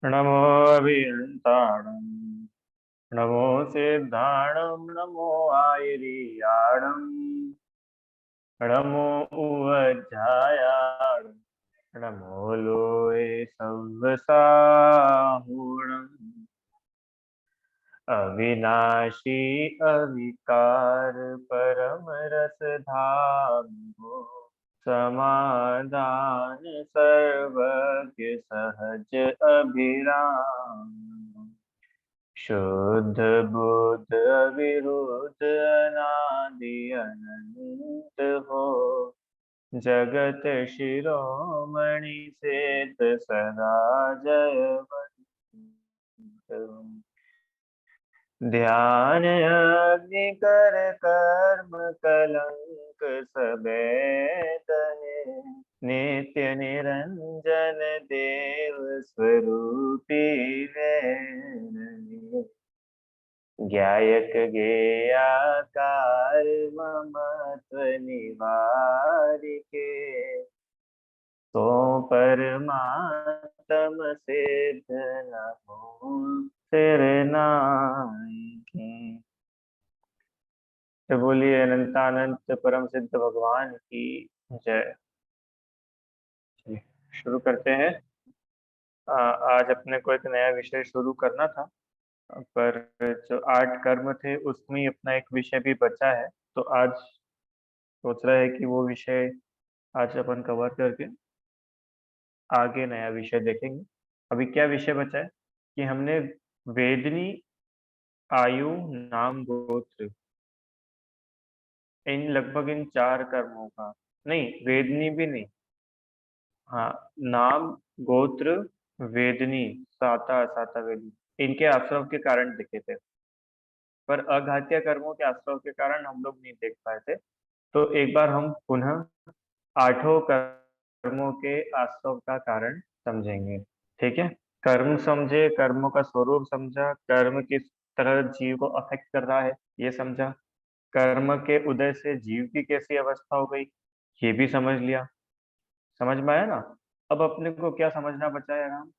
नमो अभियन्ताणं नमो सिद्धाणं नमो आयर्याणं नमो उवज्झायाणं नमो लोये सव्वसाहुणम् अविनाशी अविकार परम रसधामो समाधान सर्वज्ञ सहज अभिराम शुद्ध बुद्ध अविरुद्ध अनादि अनंत हो जगत शिरोमणि सेत सदा जयवंत ध्यान अग्नि कर कर्म कलंक सबे तहे नित्य निरंजन देव स्वरूपी है ज्ञायक ज्ञेयाकार ममत्व निवारिके तो परमात्म सिद्ध न हो सिर नायके। तो बोलिए अनंतानंत परम सिद्ध भगवान की जय। चलिए शुरू करते हैं। आज अपने को एक नया विषय शुरू करना था, पर जो 8 कर्म थे उसमें ही अपना एक विषय भी बचा है, तो आज सोच रहा है कि वो विषय आज अपन कवर करके आगे नया विषय देखेंगे। अभी क्या विषय बचा है कि हमने वेदनी, आयु, नाम, गोत्र, इन 4 कर्मों का, नहीं वेदनी भी नहीं, हाँ नाम, गोत्र, वेदनी, साता साता वेदनी, इनके आश्रम के कारण देखे थे। पर अघातीय कर्मों के आश्रम के कारण हम लोग नहीं देख पाए थे। तो एक बार हम पुनः 8 कर्मों के आश्रम का कारण समझेंगे। ठीक है, कर्म समझे, कर्मों का स्वरूप समझा, कर्म किस तरह जीव को अफेक्ट कर रहा है ये समझा, कर्म के उदय से जीव की कैसी अवस्था हो गई ये भी समझ लिया। समझ में आया ना। अब अपने को क्या समझना बचा है राम,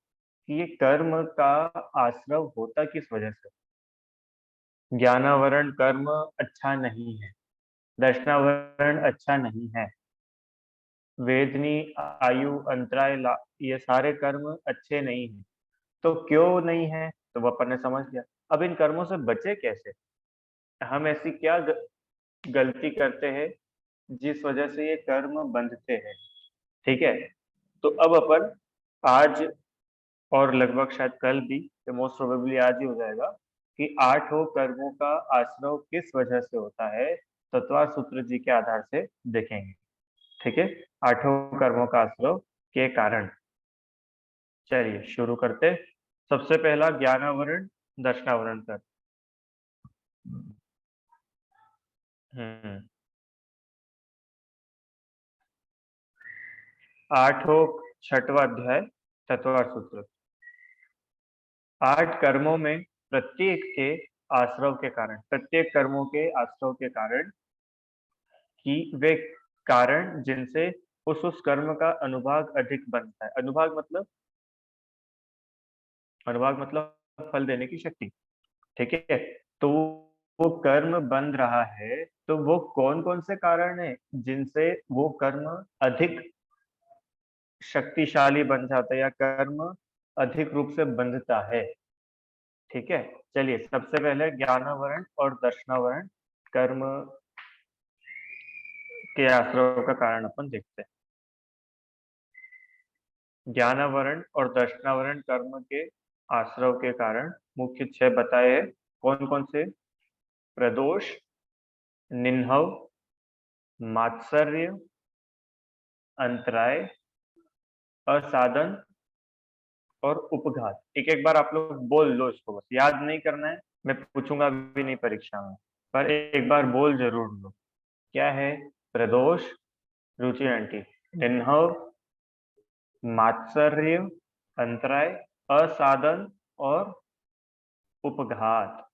कि ये कर्म का आश्रव होता किस वजह से। ज्ञानावरण कर्म अच्छा नहीं है, दर्शनावरण अच्छा नहीं है, वेदनी, आयु, अंतराय, ये सारे कर्म अच्छे नहीं हैं। तो क्यों नहीं है तो वो अपन ने समझ लिया। अब इन कर्मों से बचे कैसे, हम ऐसी क्या गलती करते हैं जिस वजह से ये कर्म बंधते हैं। ठीक है, तो अब अपन आज और लगभग शायद कल भी, मोस्ट प्रोबेबली आज ही हो जाएगा, कि 8 कर्मों का आश्रव किस वजह से होता है तत्वा सूत्र जी के आधार से देखेंगे। ठीक है, 8 कर्मों का आश्रव के कारण। चलिए शुरू करते। सबसे पहला ज्ञानावरण दर्शनावरण कर। हम्म 6वां अध्याय तत्वार सूत्र। 8 कर्मों में प्रत्येक के आश्रव के कारण, प्रत्येक कर्मों के आश्रव के कारण, कि वे कारण जिनसे उस कर्म का अनुभाग अधिक बनता है। अनुभाग मतलब फल देने की शक्ति। ठीक है, तो वो कर्म बन रहा है, तो वो कौन कौन से कारण है जिनसे वो कर्म अधिक शक्तिशाली बन जाता है या कर्म अधिक रूप से बंधता है। ठीक है, चलिए सबसे पहले ज्ञानावरण और दर्शनावरण कर्म के आश्रव का कारण अपन देखते हैं। ज्ञानावरण और दर्शनावरण कर्म के आश्रव के कारण मुख्य 6 बताए हैं। कौन कौन से? प्रदोष, निन्हव, मात्सर्य, अंतराय, असाधन और उपघात। एक एक बार आप लोग बोल लो इसको, बस याद नहीं करना है, मैं पूछूंगा भी नहीं परीक्षा में, पर एक बार बोल जरूर लो। क्या है? प्रदोष, रुचि आंटी, निन्हव, मात्सर्य, अंतराय, असाधन और उपघात।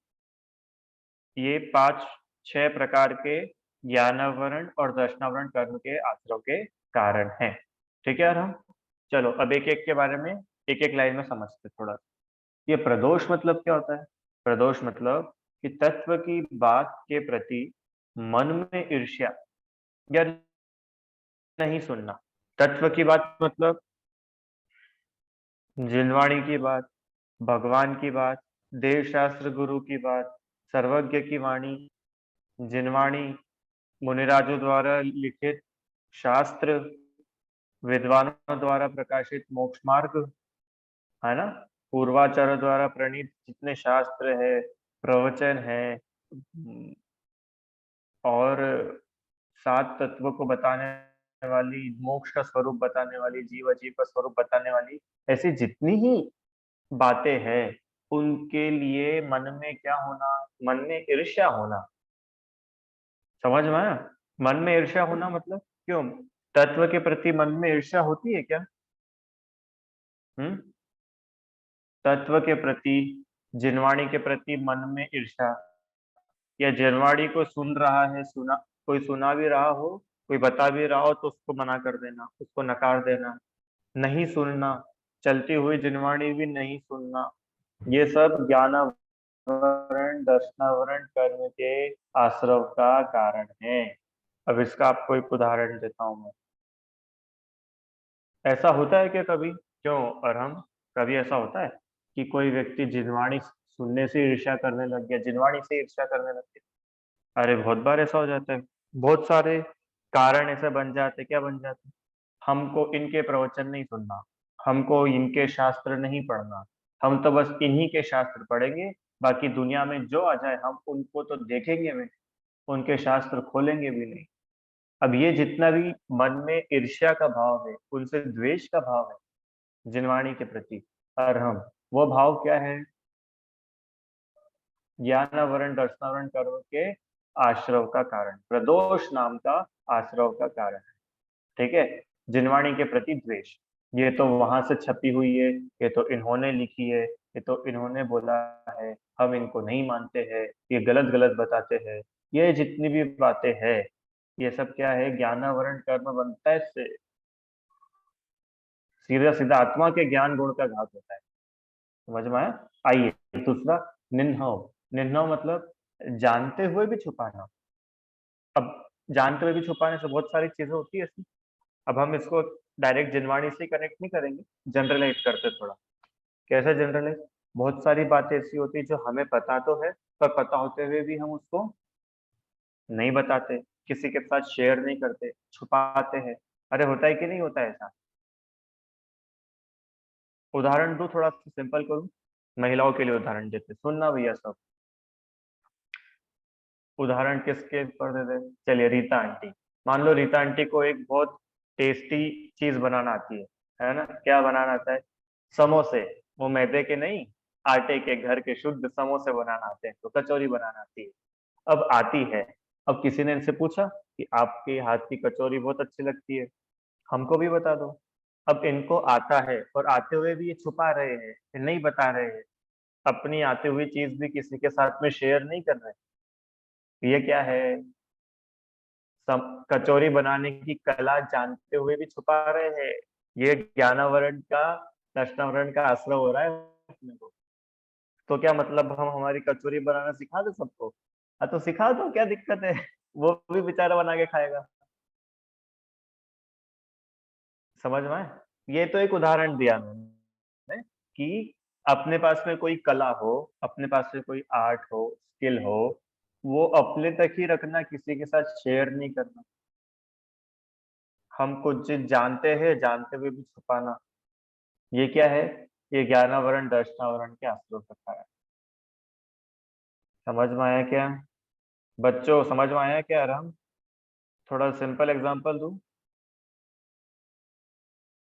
ये 5-6 प्रकार के ज्ञानावरण और दर्शनावरण कर्म के आश्रव के कारण हैं। ठीक है यार, हम चलो अब एक एक के बारे में एक एक लाइन में समझते थोड़ा। ये प्रदोष मतलब क्या होता है? प्रदोष मतलब कि तत्व की बात के प्रति मन में ईर्ष्या या नहीं सुनना। तत्व की बात मतलब जिनवाणी की बात, भगवान की बात, देव शास्त्र गुरु की बात, सर्वज्ञ की वाणी, जिनवाणी, मुनिराजों द्वारा लिखित शास्त्र, विद्वानों द्वारा प्रकाशित मोक्ष मार्ग, है ना? पूर्वाचार्य द्वारा प्रणीत जितने शास्त्र है, प्रवचन है, और सात तत्व को बताने वाली, मोक्ष का स्वरूप बताने वाली, जीव अजीव का स्वरूप बताने वाली, ऐसी जितनी ही बातें हैं, उनके लिए मन में क्या होना? मन में ईर्ष्या होना। समझ में आया? मन में ईर्ष्या होना मतलब क्यों? तत्व के प्रति मन में ईर्ष्या होती है क्या? हम्म? तत्व के प्रति, जिनवाणी के प्रति मन में ईर्ष्या, या जिनवाणी को सुन रहा है, सुना, कोई सुना भी रहा हो, कोई बता भी रहा हो, तो उसको मना कर देना, उसको नकार देना, नहीं सुनना, चलती हुई जिनवाणी भी नहीं सुनना, ये सब ज्ञानावरण दर्शनावरण कर्म के आश्रव का कारण है। अब इसका आपको एक उदाहरण देता हूं मैं। ऐसा होता है क्या कभी? क्यों? और हम, कभी ऐसा होता है कि कोई व्यक्ति जिनवाणी सुनने से ईर्ष्या करने लग गया, जिनवाणी से ईर्ष्या करने लग गया? अरे बहुत बार ऐसा हो जाता है। बहुत सारे कारण ऐसे बन जाते, क्या बन जाते? हमको इनके प्रवचन नहीं सुनना, हमको इनके शास्त्र नहीं पढ़ना, हम तो बस इन्हीं के शास्त्र पढ़ेंगे, बाकी दुनिया में जो आ जाए हम उनको तो देखेंगे नहीं, उनके शास्त्र खोलेंगे भी नहीं। अब ये जितना भी मन में ईर्ष्या का भाव है, उनसे द्वेष का भाव है जिनवाणी के प्रति, और हम, वो भाव क्या है? ज्ञानावरण दर्शनावरण कर्म के आश्रव का कारण, प्रदोष नाम का आश्रव का कारण है। ठीक है? जिनवाणी के प्रति द्वेष, ये तो वहां से छपी हुई है, ये तो इन्होंने लिखी है, ये तो इन्होंने बोला है, हम इनको नहीं मानते हैं, ये गलत गलत बताते हैं, ये जितनी भी बातें हैं, ये सब क्या है? ज्ञानावरण कर्म बनता है इससे। सीधा सीधा आत्मा के ज्ञान गुण का घात होता है। समझ में आया? आइए दूसरा, निन्हव। निन्हव मतलब जानते हुए भी छुपाना। अब जानते हुए भी छुपाने से बहुत सारी चीजें होती है इसमें। अब हम इसको डायरेक्ट जिनवाणी से कनेक्ट नहीं करेंगे, जनरलाइज करते थोड़ा। कैसे जनरलाइज? बहुत सारी बातें ऐसी होती है जो हमें पता तो है, पर पता होते हुए भी हम उसको नहीं बताते, किसी के साथ शेयर नहीं करते, छुपाते हैं। अरे होता है कि नहीं होता है ऐसा? उदाहरण दूं, थोड़ा सा सिंपल करूं, महिलाओं के लिए उदाहरण देते, सुनना भैया सब। उदाहरण किसके ऊपर दे दे? चलिए, रीता आंटी। मान लो रीता आंटी को एक बहुत टेस्टी चीज बनाना आती है ना? क्या बनाना आता है? समोसे। वो मैदे के नहीं, आटे के, घर के शुद्ध समोसे बनाना आते हैं, तो कचौरी बनाना आती है। अब आती है, अब किसी ने इनसे पूछा कि आपके हाथ की कचौरी बहुत अच्छी लगती है, हमको भी बता दो। अब इनको आता है, और आते हुए भी ये छुपा रहे हैं, ये नहीं बता रहे हैं, अपनी आती हुई चीज भी किसी के साथ में शेयर नहीं कर रहे। ये क्या है? कचौरी बनाने की कला जानते हुए भी छुपा रहे हैं। ये ज्ञानावरण का, दर्शनावरण का आश्रय हो रहा है अपने को। तो क्या मतलब हम हमारी कचौरी बनाना सिखा दे सबको? हाँ तो सिखा दो, क्या दिक्कत है? वो भी बेचारा बना के खाएगा। समझ में आए? ये तो एक उदाहरण दिया मैंने कि अपने पास में कोई कला हो, अपने पास में कोई आर्ट हो, स्किल हो, वो अपने तक ही रखना, किसी के साथ शेयर नहीं करना। हम कुछ चीज जानते हैं, जानते हुए भी छुपाना, ये क्या है? ये ज्ञानावरण दर्शनावरण के आश्रय का है। समझ में आया क्या? बच्चों समझ में आया क्या? आराम, थोड़ा सिंपल एग्जांपल दूं?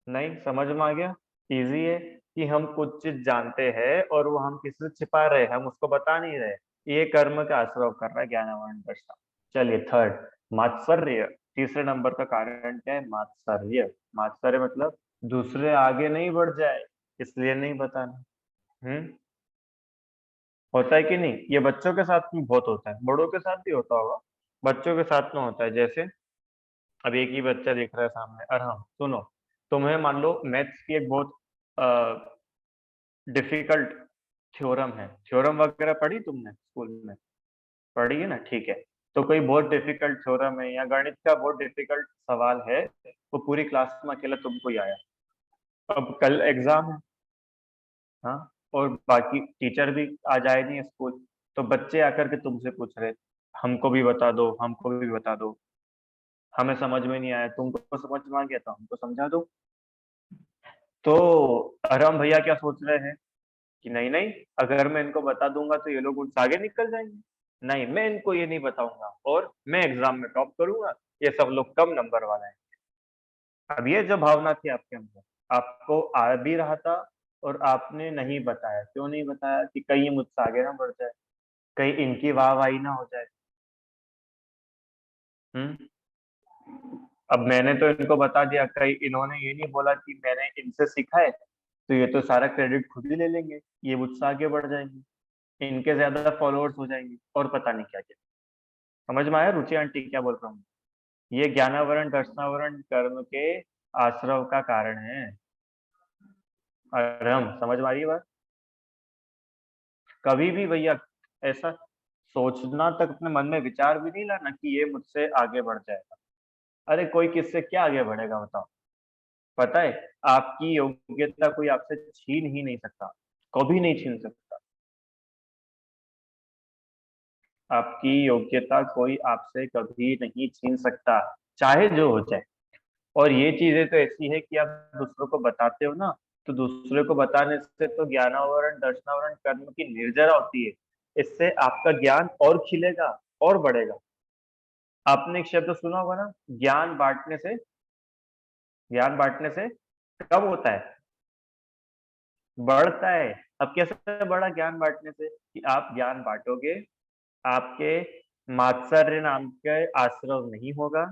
नहीं समझ में आ गया? इजी है कि हम कुछ चीज जानते हैं और वो हम किसी से छिपा रहे हैं, हम उसको बता नहीं रहे। ये कर्म का आश्रय कर रहा है ज्ञानावरण दर्शन। चलिए थर्ड, मात्सर्य। तीसरे नंबर का कारण क्या है? मात्सर्य। मात्सर्य मतलब दूसरे आगे नहीं बढ़ जाए, इसलिए नहीं बताना। होता है कि नहीं? ये बच्चों के साथ में बहुत होता है, बड़ों के साथ भी होता होगा, बच्चों के साथ में होता है। जैसे अब एक ही बच्चा दिख रहा है सामने, और हाँ सुनो, तुम्हें मान लो मैथ्स की एक बहुत डिफिकल्ट थ्योरम है। थ्योरम वगैरह पढ़ी तुमने स्कूल में? पढ़ी है ना, ठीक है। तो कोई बहुत डिफिकल्ट थ्योरम है या गणित का बहुत डिफिकल्ट सवाल है, वो पूरी क्लास में अकेला तुमको ही आया। अब कल एग्जाम है, हाँ, और बाकी टीचर भी आ जाए नहीं स्कूल, तो बच्चे आकर के तुमसे पूछ रहे, हमको भी बता दो, हमको भी बता दो, हमें समझ में नहीं आया, तुमको समझ में आ गया तो हमको समझा दो। तो अरम भैया क्या सोच रहे हैं कि नहीं नहीं, अगर मैं इनको बता दूंगा तो ये लोग मुझसे आगे निकल जाएंगे, नहीं मैं इनको ये नहीं बताऊंगा और मैं एग्जाम में टॉप करूंगा, ये सब लोग कम नंबर वाला है। अब ये जो भावना थी आपके अंदर, आपको आ भी रहा था और आपने नहीं बताया। क्यों नहीं बताया? कि कहीं ये मुझसे आगे ना बढ़ जाए, कहीं इनकी वाहवाही ना हो जाए। हम्म। अब मैंने तो इनको बता दिया, कहीं इन्होंने ये नहीं बोला कि मैंने इनसे सीखा है, तो ये तो सारा क्रेडिट खुद ही ले लेंगे, ये मुझसे आगे बढ़ जाएंगे, इनके ज्यादा फॉलोअर्स हो जाएंगे और पता नहीं क्या क्या। समझ में आया रुचि आंटी क्या बोल रहा हूँ? ये ज्ञानावरण दर्शनावरण कर्म के आश्रव का कारण है। और हम समझ में आ रही है बात? कभी भी भैया ऐसा सोचना तक अपने मन में विचार भी नहीं लाना कि ये मुझसे आगे बढ़ जाएगा। अरे कोई किससे क्या आगे बढ़ेगा बताओ? पता है, आपकी योग्यता कोई आपसे छीन ही नहीं सकता, कभी नहीं छीन सकता। आपकी योग्यता कोई आपसे कभी नहीं छीन सकता, चाहे जो हो जाए। और ये चीजें तो ऐसी है कि आप दूसरों को बताते हो ना, तो दूसरे को बताने से तो ज्ञानावरण दर्शनावरण कर्म की निर्जरा होती है। इससे आपका ज्ञान और खिलेगा और बढ़ेगा। आपने एक शब्द सुना होगा ना, ज्ञान बांटने से। ज्ञान बांटने से कब होता है? बढ़ता है। अब कैसे बढ़ा ज्ञान बांटने से? कि आप ज्ञान बांटोगे, आपके मात्सर्य नाम के आश्रव नहीं होगा,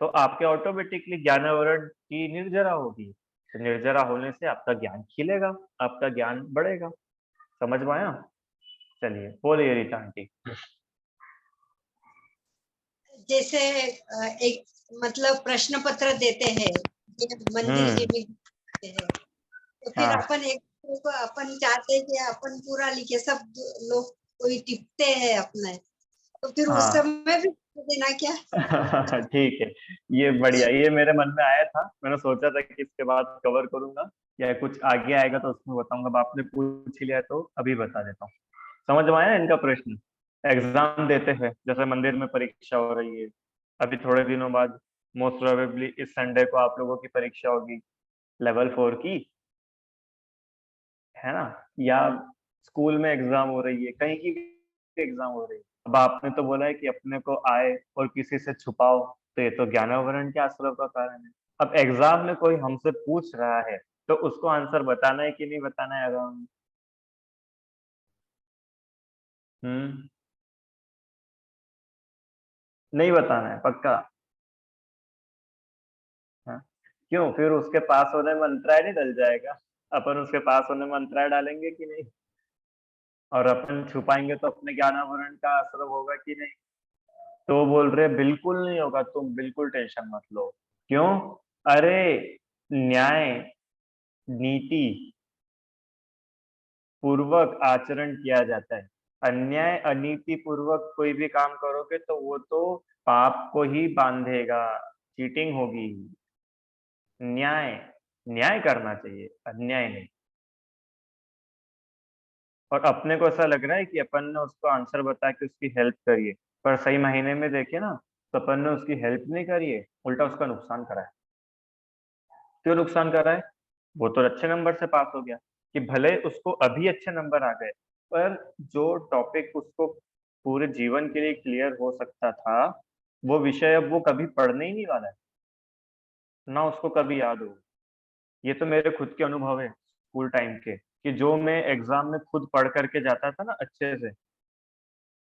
तो आपके ऑटोमेटिकली ज्ञानावरण की निर्जरा होगी, तो निर्जरा होने से आपका ज्ञान खिलेगा, आपका ज्ञान बढ़ेगा। समझ में आया? चलिए बोलिए रीता आंटी। जैसे एक मतलब प्रश्न पत्र देते हैं, ये मंदिर जी भी देते हैं, तो फिर हाँ अपन एक दूसरे को अपन चाहते हैं कि अपन पूरा लिखे, सब लोग कोई टिपते हैं अपने, तो फिर उस हाँ। समय भी देना क्या? ठीक है, ये बढ़िया, ये मेरे मन में आया था, मैंने सोचा था कि इसके बाद कवर करूंगा या कुछ आगे आएगा तो उसमें बताऊंगा। अब आपने पूछ ही लिया तो अभी बता देता हूँ। समझ में आया इनका प्रश्न? एग्जाम देते हैं, जैसे मंदिर में परीक्षा हो रही है, अभी थोड़े दिनों बाद मोस्ट प्रोबेबली इस संडे को आप लोगों की परीक्षा होगी, लेवल 4 की, है ना? या स्कूल में एग्जाम हो रही है, कहीं की भी एग्जाम हो रही है। अब आपने तो बोला है कि अपने को आए और किसी से छुपाओ, तो ये तो ज्ञानावरण के आश्रव का कारण है। अब एग्जाम में कोई हमसे पूछ रहा है, तो उसको आंसर बताना है कि नहीं बताना है अगर? हम्म। नहीं बताना है पक्का? हाँ। क्यों, फिर उसके पास होने में अंतराय नहीं डल जाएगा? अपन उसके पास होने में अंतराय डालेंगे कि नहीं? और अपन छुपाएंगे तो अपने ज्ञानावरण का असर होगा कि नहीं? तो वो बोल रहे बिल्कुल नहीं होगा, तुम बिल्कुल टेंशन मत लो। क्यों? अरे न्याय नीति पूर्वक आचरण किया जाता है। अन्याय अनीति पूर्वक कोई भी काम करोगे तो वो तो पाप को ही बांधेगा, चीटिंग होगी। न्याय, न्याय करना चाहिए, अन्याय नहीं। और अपने को ऐसा लग रहा है कि अपन ने उसको आंसर बता के उसकी हेल्प करी है, पर सही महीने में देखे ना, तो अपन ने उसकी हेल्प नहीं करी है, उल्टा उसका नुकसान करा है। क्यों नुकसान कर रहा है? वो तो अच्छे नंबर से पास हो गया, कि भले उसको अभी अच्छे नंबर आ गए, पर जो टॉपिक उसको पूरे जीवन के लिए क्लियर हो सकता था, वो विषय अब वो कभी पढ़ने ही नहीं वाला है, ना उसको कभी याद हो। ये तो मेरे खुद के अनुभव है स्कूल टाइम के, कि जो मैं एग्जाम में खुद पढ़ करके जाता था ना अच्छे से,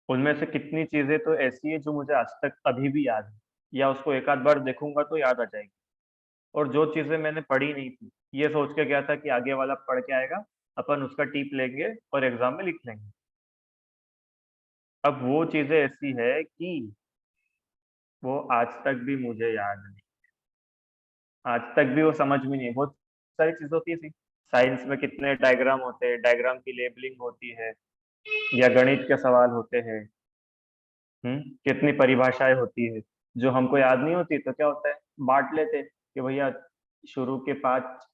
उनमें से कितनी चीजें तो ऐसी है जो मुझे आज तक अभी भी याद है, या उसको एक आध बार देखूंगा तो याद आ जाएगी। और जो चीजें मैंने पढ़ी नहीं थी, ये सोच के गया था कि आगे वाला पढ़ के आएगा, अपन उसका टीप लेंगे और एग्जाम में लिख लेंगे। अब वो चीजें ऐसी है कि वो आज तक भी मुझे याद नहीं, आज तक भी वो समझ में नहीं। बहुत सारी चीजें होती है ऐसी, साइंस में कितने डायग्राम होते हैं, डायग्राम की लेबलिंग होती है, या गणित के सवाल होते हैं, कितनी परिभाषाएं होती है जो हमको याद नहीं होती, तो क्या होता है, बांट लेते कि भैया शुरू के 5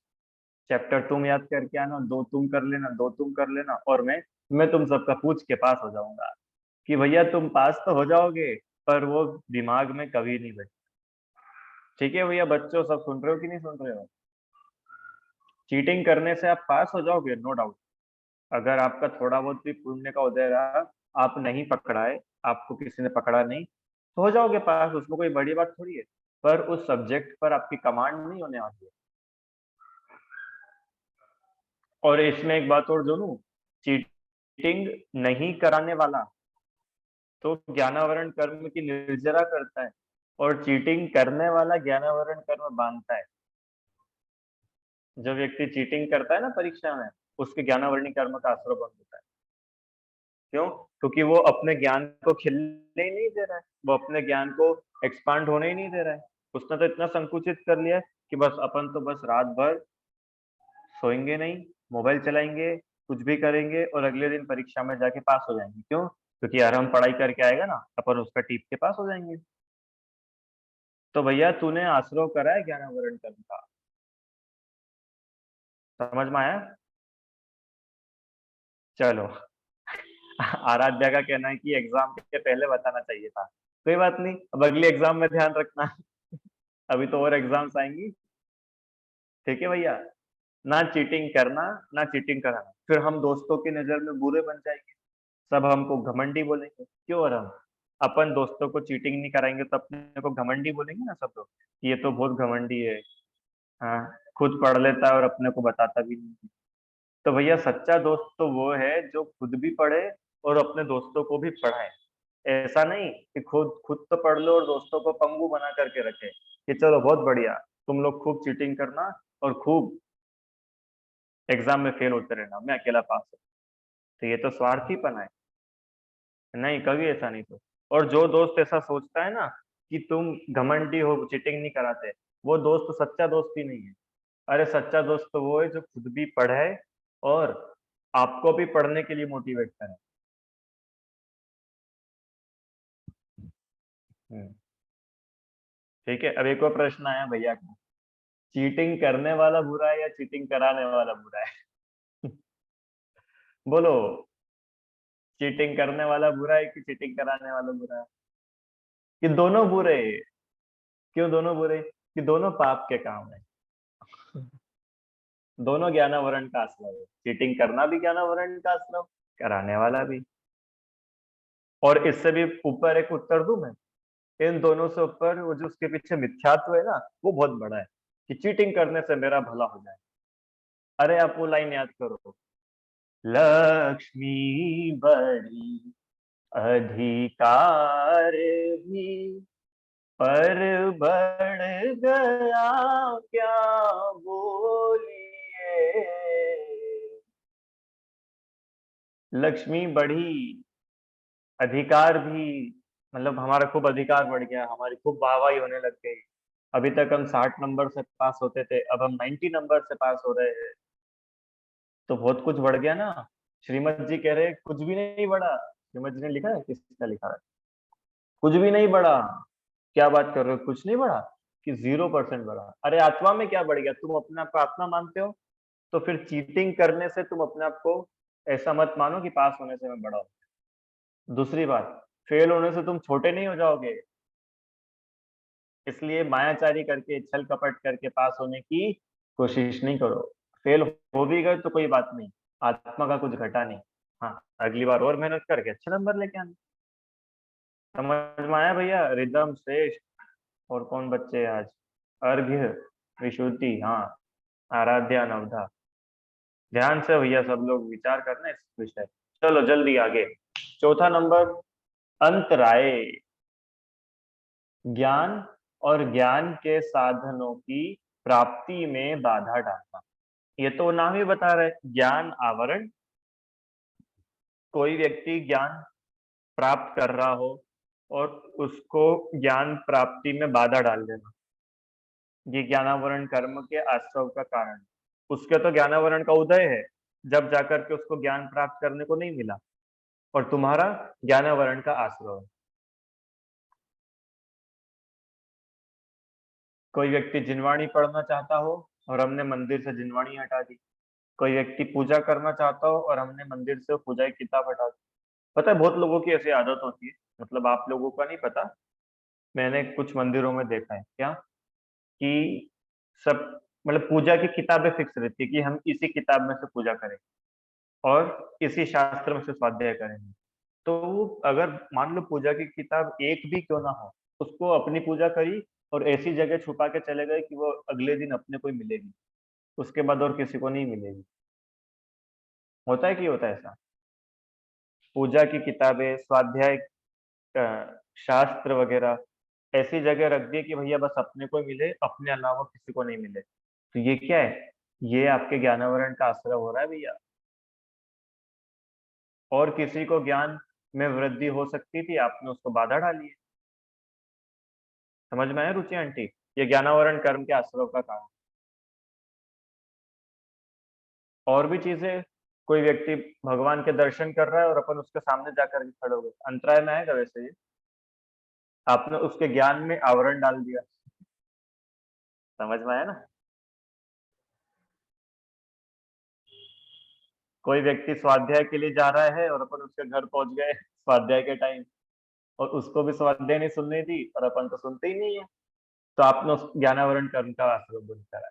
चैप्टर तुम याद करके आना, 2 तुम कर लेना, 2 तुम कर लेना, और मैं तुम सबका पूछ के पास हो जाऊंगा। कि भैया तुम पास तो हो जाओगे, पर वो दिमाग में कभी नहीं बैठे। ठीक है भैया, बच्चों सब सुन रहे हो कि नहीं सुन रहे हो? चीटिंग करने से आप पास हो जाओगे, नो डाउट। अगर आपका थोड़ा बहुत भी पुण्य का उदय रहा, आप नहीं पकड़ाए, आपको किसी ने पकड़ा नहीं, तो हो जाओगे पास, उसमें कोई बड़ी बात थोड़ी है। पर उस सब्जेक्ट पर आपकी कमांड नहीं होने वाली है। और इसमें एक बात और जोड़ूं, चीटिंग नहीं कराने वाला तो ज्ञानावरण कर्म की निर्जरा करता है, और चीटिंग करने वाला ज्ञानावरण कर्म बांधता है। जो व्यक्ति चीटिंग करता है ना परीक्षा में, उसके ज्ञानावरणी कर्म का आश्रय बंद होता है। क्यों? क्योंकि वो अपने ज्ञान को खिलने ही नहीं दे रहा है, वो अपने ज्ञान को एक्सपांड होने ही नहीं दे रहा है। उसने तो इतना संकुचित कर लिया है कि बस अपन तो बस रात भर सोएंगे नहीं, मोबाइल चलाएंगे, कुछ भी करेंगे, और अगले दिन परीक्षा में जाके पास हो जाएंगे। क्यों? क्योंकि यार हम पढ़ाई करके आएगा ना, अपन उसका टीप के पास हो जाएंगे। तो भैया तूने आश्रय करा है ज्ञानावरण कर्म का, समझ में आया? चलो। आराध्या का कहना है कि एग्जाम के पहले बताना चाहिए था। कोई बात नहीं, अब अगले एग्जाम में ध्यान रखना। अभी तो और एग्जाम्स आएंगी। ठीक है भैया, ना चीटिंग करना, ना चीटिंग कराना, फिर हम दोस्तों की नजर में बुरे बन जाएंगे, सब हमको घमंडी बोलेंगे। क्यों? और हम अपन दोस्तों को चीटिंग नहीं कराएंगे तो अपने को घमंडी बोलेंगे ना सब लोग, ये तो बहुत घमंडी है। हाँ, खुद पढ़ लेता है और अपने को बताता भी नहीं। तो भैया सच्चा दोस्त तो वो है जो खुद भी पढ़े और अपने दोस्तों को भी पढ़ाए। ऐसा नहीं कि खुद खुद तो पढ़ लो और दोस्तों को पंगु बना करके रखे कि चलो बहुत बढ़िया, तुम लोग खूब चीटिंग करना और खूब एग्जाम में फेल होते रहना, मैं अकेला पास हूँ। तो ये तो स्वार्थीपना है। नहीं, कभी ऐसा नहीं। तो और जो दोस्त ऐसा सोचता है ना कि तुम घमंडी हो, चीटिंग नहीं कराते, वो दोस्त सच्चा दोस्त ही नहीं है। अरे सच्चा दोस्त तो वो है जो खुद भी पढ़े और आपको भी पढ़ने के लिए मोटिवेट करे। हम्म, ठीक है। अब एक और प्रश्न आया भैया का, चीटिंग करने वाला बुरा है या चीटिंग कराने वाला बुरा है? बोलो, चीटिंग करने वाला बुरा है कि चीटिंग कराने वाला बुरा है? कि दोनों बुरे? क्यों दोनों बुरे? कि दोनों पाप के काम है। दोनों ज्ञानावरण का आश्रय है, चीटिंग करना भी ज्ञानावरण का आश्रय, कराने वाला भी। और इससे भी ऊपर एक उत्तर दूं मैं, इन दोनों से ऊपर वो जो उसके पीछे मिथ्यात्व है ना, वो बहुत बड़ा है, कि चीटिंग करने से मेरा भला हो जाए। अरे आप वो लाइन याद करो, लक्ष्मी बड़ी अधिकार भी, पर बढ़ गया क्या बोलिए। लक्ष्मी बढ़ी, अधिकार भी, मतलब हमारा खूब अधिकार बढ़ गया, हमारी खूब वाहवाही होने लग गई। अभी तक हम 60 नंबर से पास होते थे, अब हम 90 नंबर से पास हो रहे हैं। तो बहुत कुछ बढ़ गया ना। श्रीमत जी कह रहे हैं, कुछ भी नहीं बढ़ा। श्रीमत जी ने लिखा है, किसका लिखा है? कुछ भी नहीं बढ़ा। क्या बात कर रहे हो, कुछ नहीं बढ़ा? कि 0% बढ़ा? अरे आत्मा में क्या बढ़ गया? तुम अपने आप को आत्मा मानते हो, तो फिर चीटिंग करने से तुम अपने आप को ऐसा मत मानो कि पास होने से मैं बड़ा हूं। दूसरी बात, फेल होने से तुम छोटे नहीं हो जाओगे। इसलिए मायाचारी करके, छल कपट करके पास होने की कोशिश नहीं करो। फेल हो भी गए तो कोई बात नहीं, आत्मा का कुछ घटा नहीं। हाँ, अगली बार और मेहनत करके अच्छे नंबर लेके आना। समझ में आया भैया? रिदम श्रेष्ठ और कौन बच्चे हैं आज? अर्घ्य, विशुद्धि, हाँ, आराध्या, नवधा। ध्यान से भैया सब लोग विचार करना इस विषय। चलो जल्दी आगे। चौथा नंबर, अंतराय। ज्ञान और ज्ञान के साधनों की प्राप्ति में बाधा डालना। ये तो नाम ही बता रहा है, ज्ञान आवरण। कोई व्यक्ति ज्ञान प्राप्त कर रहा हो और उसको ज्ञान प्राप्ति में बाधा डाल देना, ये ज्ञानावरण कर्म के आश्रव का कारण है। उसके तो ज्ञानावरण का उदय है जब जाकर के उसको ज्ञान प्राप्त करने को नहीं मिला, और तुम्हारा ज्ञानावरण का आश्रय है। कोई व्यक्ति जिनवाणी पढ़ना चाहता हो और हमने मंदिर से जिनवाणी हटा दी। कोई व्यक्ति पूजा करना चाहता हो और हमने मंदिर से पूजा की किताब हटा दी। पता है बहुत लोगों की ऐसी आदत होती है, मतलब आप लोगों का नहीं पता, मैंने कुछ मंदिरों में देखा है क्या कि सब मतलब पूजा की किताबें फिक्स रहती है कि हम इसी किताब में से पूजा करें और इसी शास्त्र में से स्वाध्याय करेंगे। तो अगर मान लो पूजा की किताब एक भी क्यों ना हो, उसको अपनी पूजा करी और ऐसी जगह छुपा के चले गए कि वो अगले दिन अपने को ही मिलेगी, उसके बाद और किसी को नहीं मिलेगी। होता है कि होता है ऐसा? पूजा की किताबें, स्वाध्याय, शास्त्र वगैरह ऐसी जगह रख दिए कि भैया बस अपने को ही मिले, अपने अलावा किसी को नहीं मिले। तो ये क्या है? ये आपके ज्ञानावरण का आश्रय हो रहा है भैया। और किसी को ज्ञान में वृद्धि हो सकती थी, आपने उसको बाधा डाली है। समझ में आया रुचि आंटी? ये ज्ञानावरण कर्म के आश्रय का कारण। और भी चीजें, कोई व्यक्ति भगवान के दर्शन कर रहा है और अपन उसके सामने जाकर के खड़े हो गए, अंतराय में आएगा वैसे ये? आपने उसके ज्ञान में आवरण डाल दिया। समझ में आया ना? कोई व्यक्ति स्वाध्याय के लिए जा रहा है और अपन उसके घर पहुंच गए स्वाध्याय के टाइम, और उसको भी स्वाध्याय नहीं सुननी थी और अपन तो सुनते ही नहीं है, तो आपने उस ज्ञानावरण कर्म का आश्रय बुद्ध करा।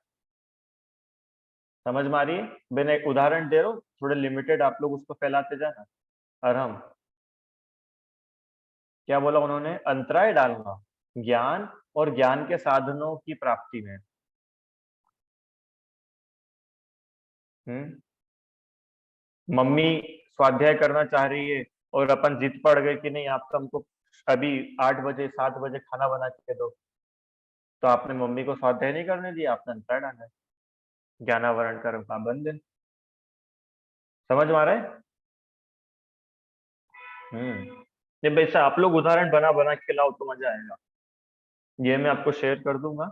समझ में आ रही है? मैंने एक उदाहरण दे रहा हूँ, थोड़े लिमिटेड, आप लोग उसको फैलाते जाना। और हम क्या बोला उन्होंने? अंतराय डालना ज्ञान और ज्ञान के साधनों की प्राप्ति में। हम्म मम्मी स्वाध्याय करना चाह रही है और अपन जिद पड़ गए कि नहीं, आप तो हमको अभी 8 बजे 7 बजे खाना बना के दो, तो आपने मम्मी को स्वाध्याय नहीं करने दिया, आपने अंतराय डाला है। ज्ञानावरण कर्म का बंधन। समझ में आ रहा है? ये वैसा आप लोग उदाहरण बना बना के लाओ तो मजा आएगा। ये मैं आपको शेयर कर दूंगा।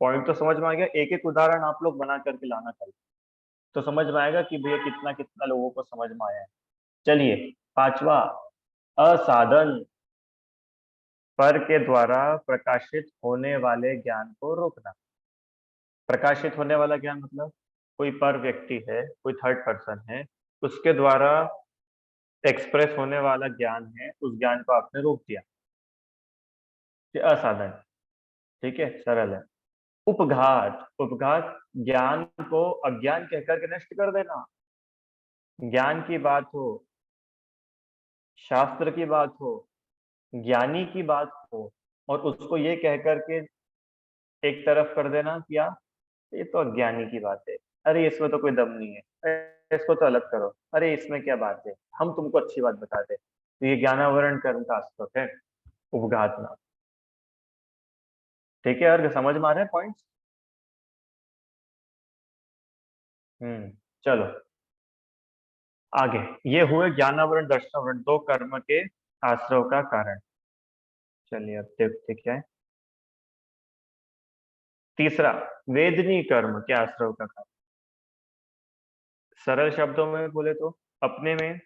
पॉइंट तो समझ में आ गया? एक एक उदाहरण आप लोग बना करके लाना कल, तो समझ में आएगा कि भैया कितना कितना लोगों को समझ में आया है। चलिए, पांचवा, असाधन पर के द्वारा प्रकाशित होने वाले ज्ञान को रोकना। प्रकाशित होने वाला ज्ञान मतलब कोई पर व्यक्ति है, कोई थर्ड पर्सन है, उसके द्वारा एक्सप्रेस होने वाला ज्ञान है, उस ज्ञान को आपने रोक दिया। ये असाधन। ठीक है, सरल है। उपघात, उपघात ज्ञान को अज्ञान कहकर के नष्ट कर देना। ज्ञान की बात हो, शास्त्र की बात हो, ज्ञानी की बात हो, और उसको ये कह करके एक तरफ कर देना कि यार ये तो अज्ञानी की बात है, अरे इसमें तो कोई दम नहीं है, अरे इसको तो अलग करो, अरे इसमें क्या बात है, हम तुमको अच्छी बात बताते। तो ये ज्ञानावरण कर्म का स्रोत है, उपघात नाम। ठीक है, और समझ में आ रहे हैं पॉइंट्स? चलो आगे। ये हुए ज्ञानावरण दर्शनावरण, दो कर्म के आश्रव का कारण। चलिए अब देखते क्या है। तीसरा, वेदनी कर्म के आश्रव का कारण। सरल शब्दों में बोले तो अपने में,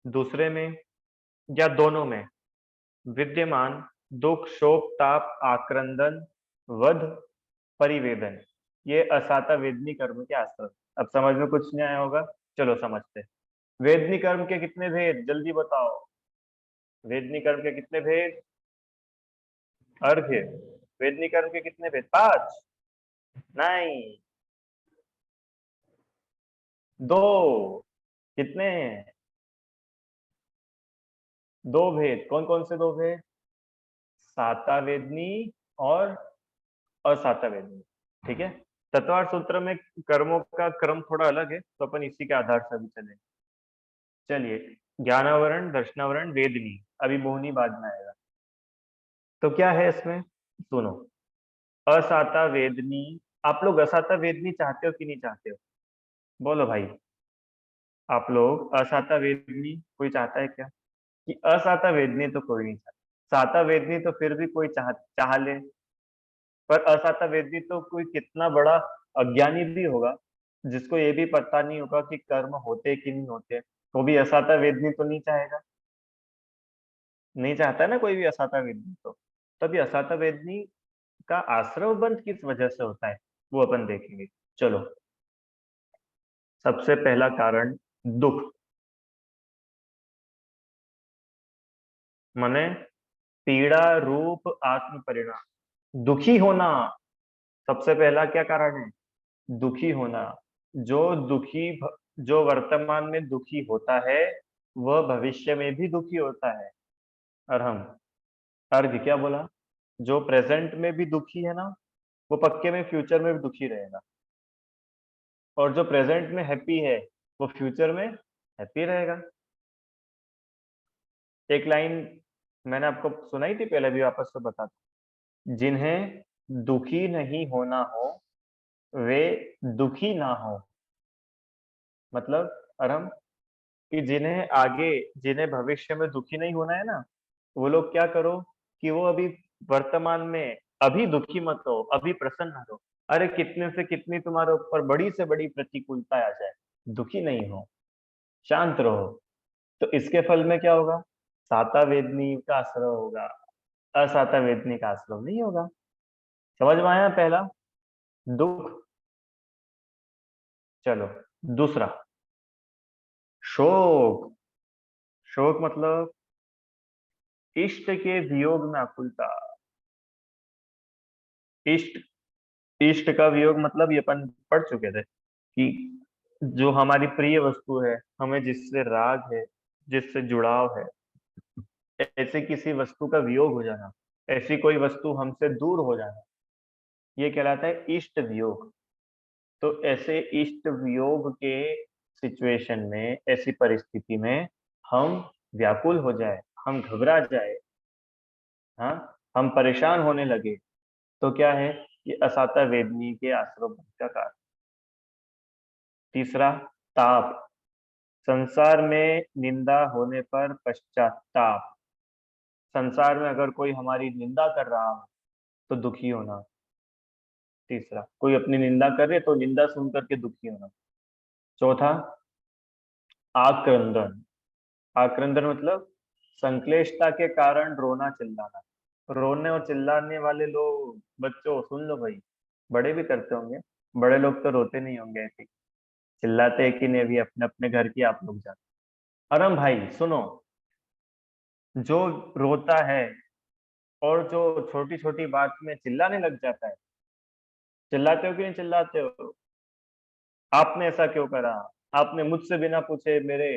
दूसरे में, या दोनों में विद्यमान दुख, शोक, ताप, आक्रंदन, वध, परिवेदन, ये असाता वेदनी कर्म के आश्रय। अब समझ में कुछ नहीं आया होगा, चलो समझते हैं। वेदनी कर्म के कितने भेद, जल्दी बताओ। वेदनी कर्म के कितने भेद? अर्घ्य। वेदनी कर्म के कितने भेद? 5? नहीं, 2। कितने हैं? 2 भेद। कौन कौन से 2 भेद? साता वेदनी और असाता वेदनी। ठीक है, तत्वार्थ सूत्र में कर्मों का क्रम थोड़ा अलग है, तो अपन इसी के आधार से अभी चलें। चलिए, ज्ञानावरण, दर्शनावरण, वेदनी, अभी मोहनी बाद में आएगा। तो क्या है इसमें, सुनो। असाता वेदनी, आप लोग असाता वेदनी चाहते हो कि नहीं चाहते हो? बोलो भाई, आप लोग असाता वेदनी कोई चाहता है क्या? कि असाता वेदनी तो कोई नहीं चाहता, साता वेदनी तो फिर भी कोई चाह ले, पर असाता वेदनी तो कोई कितना बड़ा अज्ञानी भी होगा, जिसको ये भी पता नहीं होगा कि कर्म होते कि नहीं होते, वो भी असाता वेदनी तो नहीं चाहेगा, नहीं चाहता ना कोई भी असाता वेदनी। तो तभी असाता वेदनी का आश्रव बंध किस वजह से होता है वो अपन देखेंगे। चलो, सबसे पहला कारण दुख, माने पीड़ा रूप आत्म परिणाम, दुखी होना। सबसे पहला क्या कारण है? दुखी होना। जो जो वर्तमान में दुखी होता है वह भविष्य में भी दुखी होता है। और हम अर्घ क्या बोला, जो प्रेजेंट में भी दुखी है ना, वो पक्के में फ्यूचर में भी दुखी रहेगा, और जो प्रेजेंट में हैप्पी है वो फ्यूचर में हैप्पी रहेगा। एक लाइन मैंने आपको सुनाई थी पहले, भी वापस से बताता, जिन्हें दुखी नहीं होना हो वे दुखी ना हो। मतलब अरम, कि जिन्हें भविष्य में दुखी नहीं होना है ना, वो लोग क्या करो कि वो अभी वर्तमान में अभी दुखी मत हो, अभी प्रसन्न रहो। अरे कितने से कितनी तुम्हारे ऊपर बड़ी से बड़ी प्रतिकूलता आ जाए, दुखी नहीं हो, शांत रहो। तो इसके फल में क्या होगा? साता वेदनी का आश्रय होगा, असाता वेदनी का आश्रय नहीं होगा। समझ में आया पहला दुख। चलो, दूसरा शोक। शोक मतलब इष्ट के वियोग में आकुलता। इष्ट इष्ट का वियोग मतलब ये अपन पढ़ चुके थे कि जो हमारी प्रिय वस्तु है, हमें जिससे राग है, जिससे जुड़ाव है, ऐसे किसी वस्तु का वियोग हो जाना, ऐसी कोई वस्तु हमसे दूर हो जाना, ये कहलाता है इष्ट वियोग। तो ऐसे इष्ट वियोग के सिचुएशन में, ऐसी परिस्थिति में हम व्याकुल हो जाए, हम घबरा जाए, हाँ, हम परेशान होने लगे, तो क्या है? ये असाता वेदनी के आश्रम का कारण। तीसरा ताप, संसार में निंदा होने पर पश्चाताप। संसार में अगर कोई हमारी निंदा कर रहा हो तो दुखी होना। तीसरा, कोई अपनी निंदा करे तो निंदा सुन करके दुखी होना। चौथा आक्रंदन। आक्रंदन मतलब संक्लेशता के कारण रोना चिल्लाना। रोने और चिल्लाने वाले लोग, बच्चों सुन लो भाई, बड़े भी करते होंगे, बड़े लोग तो रोते नहीं होंगे ऐसे, चिल्लाते हैं कि नहीं, अभी अपने अपने घर की आप लोग जान। अरम भाई सुनो, जो रोता है और जो छोटी छोटी बात में चिल्लाने लग जाता है, चिल्लाते हो कि नहीं चिल्लाते हो? आपने ऐसा क्यों करा? आपने मुझसे बिना पूछे मेरे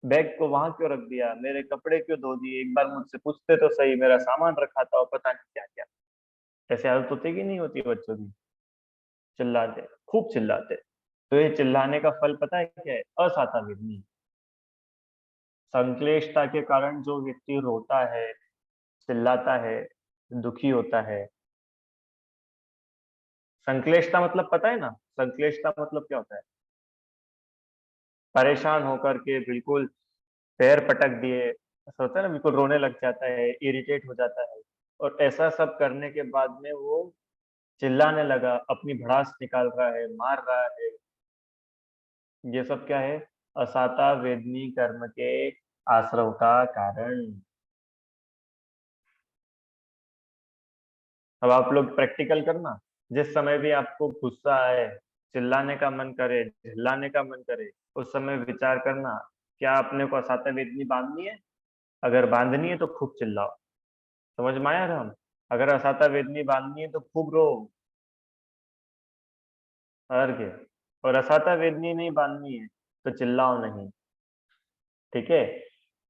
बैग को वहां क्यों रख दिया? मेरे कपड़े क्यों धो दिए? एक बार मुझसे पूछते तो सही, मेरा सामान रखा था और पता नहीं क्या क्या। ऐसे हालत होती कि नहीं होती बच्चों की? चिल्लाते, खूब चिल्लाते। तो ये चिल्लाने का फल पता है क्या है? असाता विधि। संक्लेशता के कारण जो व्यक्ति रोता है, चिल्लाता है, दुखी होता है। संक्लेशता मतलब पता है ना? संक्लेशता मतलब क्या होता है? परेशान होकर के बिल्कुल पैर पटक दिए, ऐसा होता है ना, बिल्कुल रोने लग जाता है, इरिटेट हो जाता है, और ऐसा सब करने के बाद में वो चिल्लाने लगा, अपनी भड़ास निकाल रहा है, मार रहा है। ये सब क्या है? असाता वेदनी कर्म के आश्रव का कारण। अब आप लोग प्रैक्टिकल करना, जिस समय भी आपको गुस्सा आए, चिल्लाने का मन करे, चिल्लाने का मन करे, उस समय विचार करना, क्या अपने को असाता वेदनी बांधनी है? अगर बांधनी है तो खूब चिल्लाओ। समझ में आया राम? अगर असाता वेदनी बांधनी है तो खूब रो, अर्घ। और असाता वेदनी नहीं बांधनी है तो चिल्लाओ नहीं। ठीक है,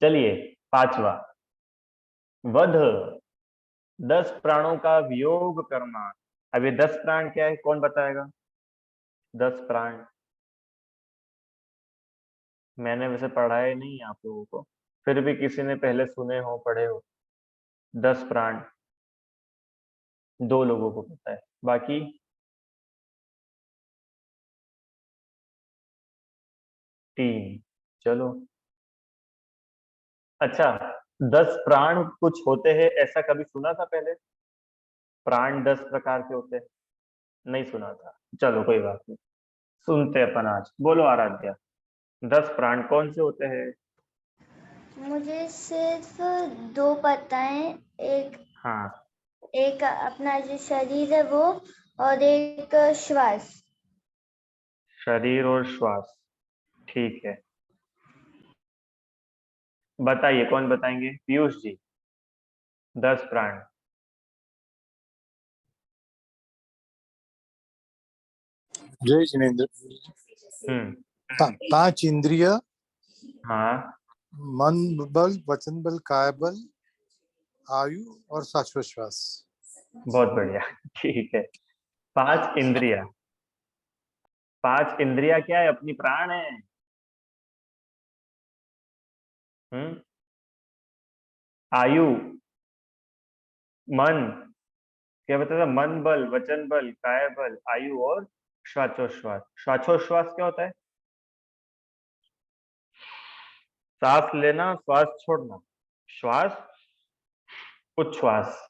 चलिए, पांचवा वध, 10 प्राणों का वियोग करना। अब ये 10 प्राण क्या है, कौन बताएगा? 10 प्राण मैंने वैसे पढ़ाए नहीं आप लोगों को, फिर भी किसी ने पहले सुने हो, पढ़े हो। 10 प्राण 2 लोगों को पता है, बाकी 3। चलो, अच्छा, 10 प्राण कुछ होते हैं ऐसा कभी सुना था पहले? प्राण 10 प्रकार के होते हैं? नहीं सुना था, चलो कोई बात नहीं, सुनते अपन आज। बोलो आराध्या, 10 प्राण कौन से होते हैं? मुझे सिर्फ 2 पता है। एक हाँ, एक अपना जो शरीर है वो, और एक श्वास। शरीर और श्वास, ठीक है। बताइए, कौन बताएंगे? पीयूष जी, 10 प्राण। जय जिनेन्द्र। हम्म। 5 इंद्रिय, हाँ, मन बल, वचन बल, काय बल, आयु और श्वास। बहुत बढ़िया। ठीक है, 5 इंद्रिया। 5 इंद्रिया क्या है? अपनी प्राण है। हम्म। आयु, मन, क्या बताया था? मन बल, वचन बल, काय बल, आयु और श्वासोश्वास। श्वासोश्वास क्या होता है? सांस लेना, श्वास छोड़ना, श्वास, उच्छ्वास।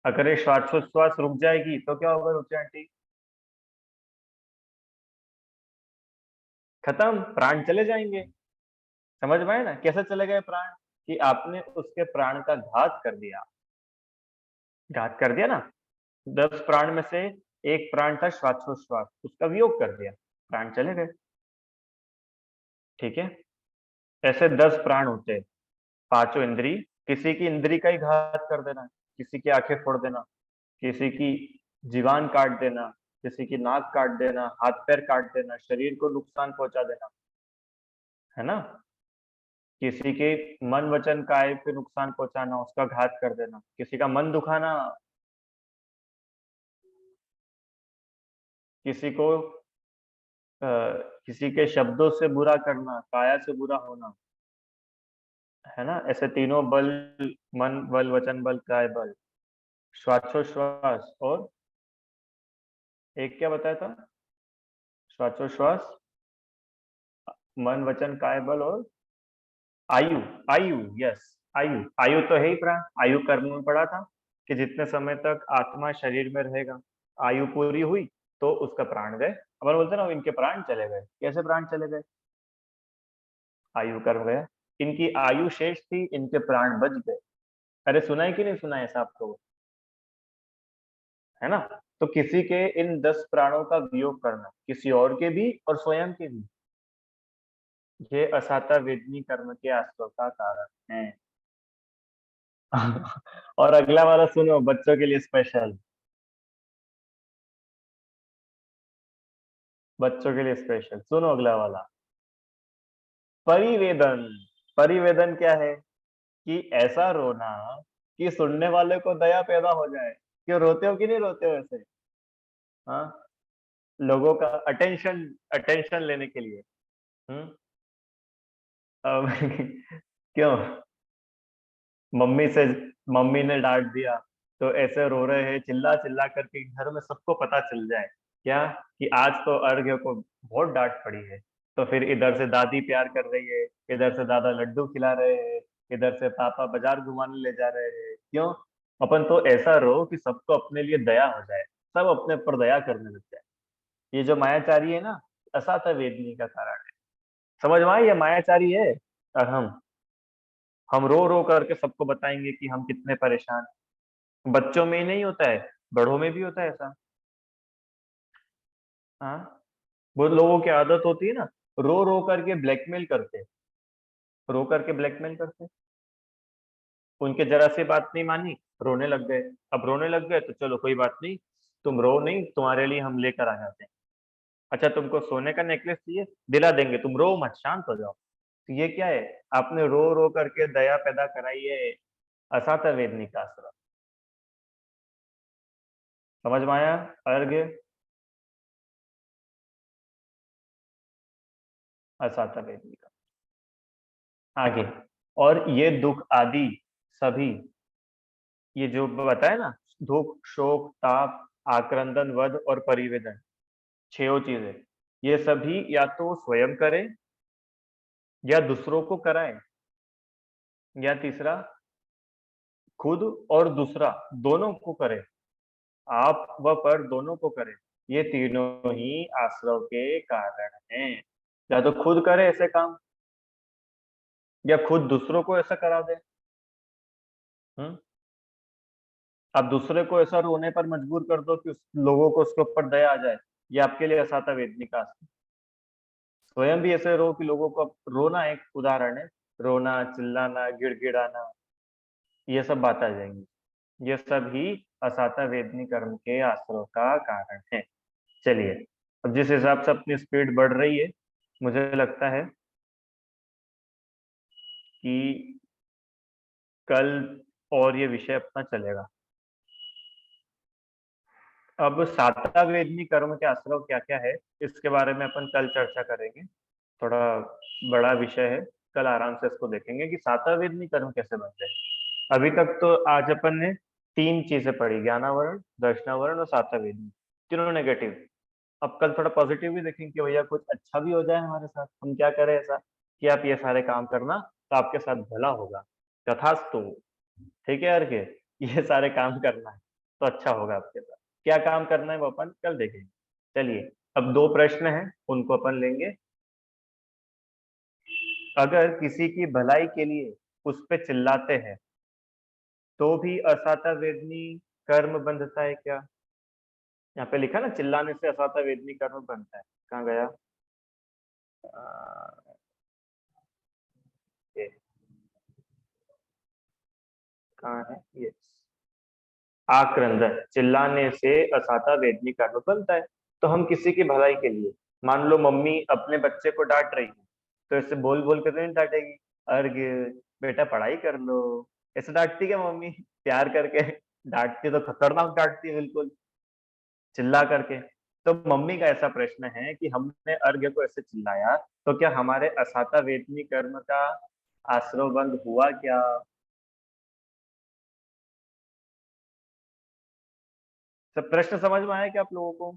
अगर ये श्वासोच्छ्वास रुक जाएगी तो क्या होगा रुचि आंटी? खत्म, प्राण चले जाएंगे। समझ में आए ना कैसे चले गए प्राण? कि आपने उसके प्राण का घात कर दिया। घात कर दिया ना। 10 प्राण में से एक प्राण था श्वासोच्छ्वास, उसका वियोग कर दिया, प्राण चले गए। ठीक है, ऐसे 10 प्राण होते हैं। पांचों इंद्री, किसी की इंद्री का ही घात कर देना, किसी की आंखें फोड़ देना, किसी की जीवान काट देना, किसी की नाक काट देना, हाथ पैर काट देना, शरीर को नुकसान पहुंचा देना, है ना। किसी के मन वचन काय पे नुकसान पहुंचाना, उसका घात कर देना, किसी का मन दुखाना, किसी को किसी के शब्दों से बुरा करना, काया से बुरा होना, है ना। ऐसे तीनों बल, मन बल, वचन बल, काय बल, श्वासोश्वास और एक क्या बताया था? श्वासोश्वास, मन वचन काय बल और आयु। आयु, यस, आयु। आयु तो है ही प्राण। आयु कर्म में पढ़ा था कि जितने समय तक आत्मा शरीर में रहेगा, आयु पूरी हुई तो उसका प्राण गए। अपन बोलते ना इनके प्राण चले गए। कैसे प्राण चले गए? आयु कर्म गया, इनकी आयु शेष थी, इनके प्राण बच गए। अरे सुना है कि नहीं सुना है ऐसा आपको? है ना। तो किसी के इन 10 प्राणों का वियोग करना, किसी और के भी और स्वयं के भी, ये असाता वेदनी कर्म के आश्रय का कारण है। और अगला वाला सुनो, बच्चों के लिए स्पेशल। बच्चों के लिए स्पेशल सुनो अगला वाला। परिवेदन। परिवेदन क्या है? कि ऐसा रोना कि सुनने वाले को दया पैदा हो जाए। क्यों रोते हो कि नहीं रोते हो ऐसे? हाँ, लोगों का अटेंशन, अटेंशन लेने के लिए। हम्म। अब क्यों? मम्मी से, मम्मी ने डांट दिया तो ऐसे रो रहे हैं चिल्ला चिल्ला करके, घर में सबको पता चल जाए क्या कि आज तो अर्घ्य को बहुत डांट पड़ी है। तो फिर इधर से दादी प्यार कर रही है, इधर से दादा लड्डू खिला रहे हैं, इधर से पापा बाजार घुमाने ले जा रहे हैं। क्यों? अपन तो ऐसा रो कि सबको अपने लिए दया हो जाए, सब अपने पर दया करने लग जाए। ये जो मायाचारी है ना, असाता वेदनी का कारण है। समझ में आई? ये मायाचारी है। और हम रो रो करके सबको बताएंगे कि हम कितने परेशान। बच्चों में ही नहीं होता है, बड़ों में भी होता है ऐसा। हाँ, बहुत लोगों की आदत होती है ना, रो रो करके ब्लैकमेल करते, रो करके ब्लैकमेल करते। उनके जरा सी बात नहीं मानी, रोने लग गए। अब रोने लग गए तो चलो कोई बात नहीं, तुम रो नहीं, तुम्हारे लिए हम लेकर आ जाते हैं। अच्छा, तुमको सोने का नेकलेस चाहिए, दिला देंगे, तुम रो मत, शांत हो जाओ। तो ये क्या है? आपने रो रो करके दया पैदा कराई है। असाता वेदनी का असर। समझ में आया? अर्घ्य, असाता वेदनी का। आगे, और ये दुख आदि सभी, ये जो बताया ना, दुख, शोक, ताप, आक्रंदन, वध और परिवेदन, 6 चीजें, ये सभी या तो स्वयं करें या दूसरों को कराएं, या तीसरा खुद और दूसरा दोनों को करे। आप व पर दोनों को करे, ये तीनों ही आश्रव के कारण हैं। या तो खुद करे ऐसे काम, या खुद दूसरों को ऐसा करा दे। आप दूसरे को ऐसा रोने पर मजबूर कर दो कि उस लोगों को उसके ऊपर दया आ जाए, ये आपके लिए असाता वेदनी का आश्रम। स्वयं भी ऐसे रो कि लोगों को, रोना एक उदाहरण है, रोना, चिल्लाना, गिड़गिड़ाना, ये सब बात आ जाएंगी। ये सब ही असाता वेदनी कर्म के आश्रव का कारण है। चलिए, अब जिस हिसाब से अपनी स्पीड बढ़ रही है, मुझे लगता है कि कल और ये विषय अपना चलेगा। अब साता वेदनी कर्म के आश्रव क्या क्या है, इसके बारे में अपन कल चर्चा करेंगे। थोड़ा बड़ा विषय है, कल आराम से इसको देखेंगे कि साता वेदनी कर्म कैसे बनते हैं। अभी तक तो आज अपन ने 3 चीजें पढ़ी, ज्ञानावरण, दर्शनावरण और साता वेदनी, तीनों नेगेटिव। अब कल थोड़ा पॉजिटिव भी देखेंगे कि भैया कुछ अच्छा भी हो जाए हमारे साथ, हम क्या करें ऐसा कि आप ये सारे काम करना तो आपके साथ भला होगा, तथास्तु। ठीक है यार, के ये सारे काम करना है तो अच्छा होगा आपके साथ। क्या काम करना है वो अपन कल देखेंगे। चलिए, अब 2 प्रश्न हैं, उनको अपन लेंगे। अगर किसी की भलाई के लिए उस पे चिल्लाते हैं तो भी असाता वेदनी कर्म बंधता है क्या? यहाँ पे लिखा ना, चिल्लाने से असाता वेदनी कर्म बनता है। कहाँ गया? ये कहाँ है ये? आक्रंदन, चिल्लाने से असाता वेदनी कर्म बनता है। तो हम किसी की भलाई के लिए, मान लो मम्मी अपने बच्चे को डांट रही है, तो ऐसे बोल बोल के तो नहीं डांटेगी, अर्घ बेटा पढ़ाई कर लो, ऐसे डांटती क्या मम्मी? प्यार करके डांटती तो खतरनाक डांटती है बिल्कुल, चिल्ला करके। तो मम्मी का ऐसा प्रश्न है कि हमने अर्घ्य को ऐसे चिल्लाया तो क्या हमारे असाता वेदनी कर्म का आश्रव बंद हुआ क्या? सब प्रश्न समझ में आया क्या आप लोगों को?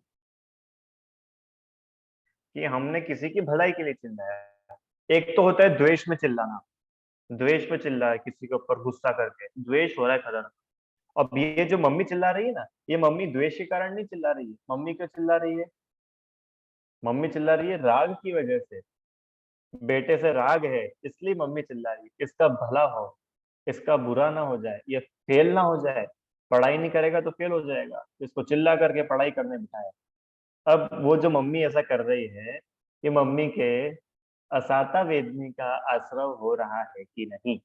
कि हमने किसी की भलाई के लिए चिल्लाया। एक तो होता है द्वेष में चिल्लाना, द्वेष में चिल्ला है किसी के ऊपर गुस्सा करके, द्वेष हो रहा है खतरनाक। अब ये जो मम्मी चिल्ला रही है ना, ये मम्मी द्वेष के कारण नहीं चिल्ला रही है। मम्मी क्यों चिल्ला रही है? मम्मी चिल्ला रही है राग की वजह से, बेटे से राग है इसलिए मम्मी चिल्ला रही है, इसका भला हो, इसका बुरा ना हो जाए, ये फेल ना हो जाए, पढ़ाई नहीं करेगा तो फेल हो जाएगा, इसको चिल्ला करके पढ़ाई करने बिठाया। अब वो जो मम्मी ऐसा कर रही है, ये मम्मी के असाता वेदनी का आश्रव हो रहा है कि नहीं,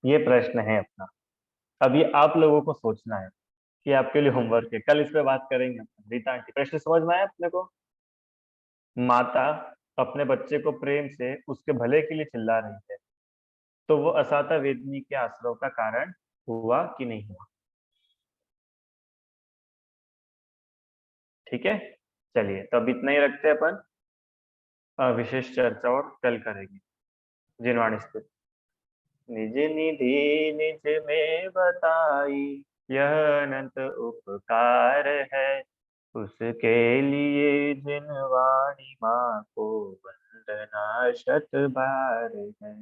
ये प्रश्न है अपना। अब ये आप लोगों को सोचना है कि आपके लिए होमवर्क है, कल इस पे बात करेंगे अपन। रीता आंटी, प्रश्न समझ में आया अपने को? माता अपने बच्चे को प्रेम से उसके भले के लिए चिल्ला रही है, तो वो असाता वेदनी के आश्रव का कारण हुआ कि नहीं हुआ? ठीक है, चलिए तो अब इतना ही रखते हैं अपन, विशेष चर्चा और कल करेंगे। जिनवाणी स्तुति। निज निधि निज में बताई, यह अनंत उपकार है, उसके लिए जिनवाणी माँ को वंदना शत बार है।